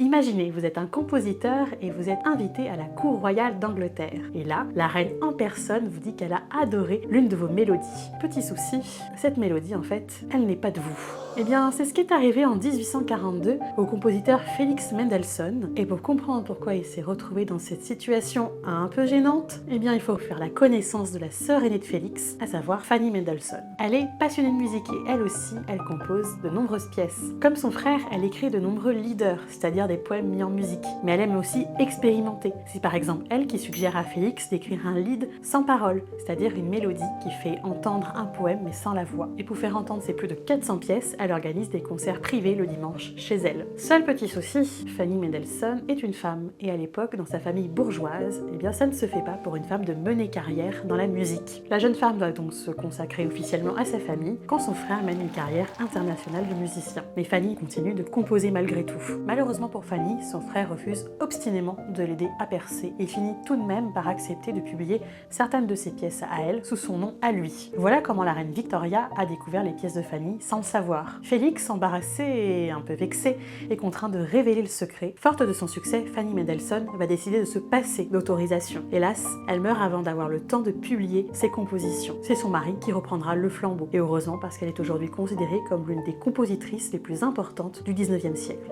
Imaginez, vous êtes un compositeur et vous êtes invité à la cour royale d'Angleterre. Et là, la reine en personne vous dit qu'elle a adoré l'une de vos mélodies. Petit souci, cette mélodie en fait, elle n'est pas de vous. Eh bien, c'est ce qui est arrivé en 1842 au compositeur Félix Mendelssohn. Et pour comprendre pourquoi il s'est retrouvé dans cette situation un peu gênante, eh bien, il faut faire la connaissance de la sœur aînée de Félix, à savoir Fanny Mendelssohn. Elle est passionnée de musique et elle aussi, elle compose de nombreuses pièces. Comme son frère, elle écrit de nombreux lieder, c'est-à-dire des poèmes mis en musique. Mais elle aime aussi expérimenter. C'est par exemple elle qui suggère à Félix d'écrire un lied sans paroles, c'est-à-dire une mélodie qui fait entendre un poème mais sans la voix. Et pour faire entendre ses plus de 400 pièces, elle organise des concerts privés le dimanche chez elle. Seul petit souci, Fanny Mendelssohn est une femme et à l'époque, dans sa famille bourgeoise, eh bien ça ne se fait pas pour une femme de mener carrière dans la musique. La jeune femme doit donc se consacrer officiellement à sa famille quand son frère mène une carrière internationale de musicien. Mais Fanny continue de composer malgré tout. Malheureusement pour Fanny, son frère refuse obstinément de l'aider à percer et finit tout de même par accepter de publier certaines de ses pièces à elle sous son nom à lui. Voilà comment la reine Victoria a découvert les pièces de Fanny sans le savoir. Félix, embarrassé et un peu vexé, est contraint de révéler le secret. Forte de son succès, Fanny Mendelssohn va décider de se passer d'autorisation. Hélas, elle meurt avant d'avoir le temps de publier ses compositions. C'est son mari qui reprendra le flambeau. Et heureusement parce qu'elle est aujourd'hui considérée comme l'une des compositrices les plus importantes du 19e siècle.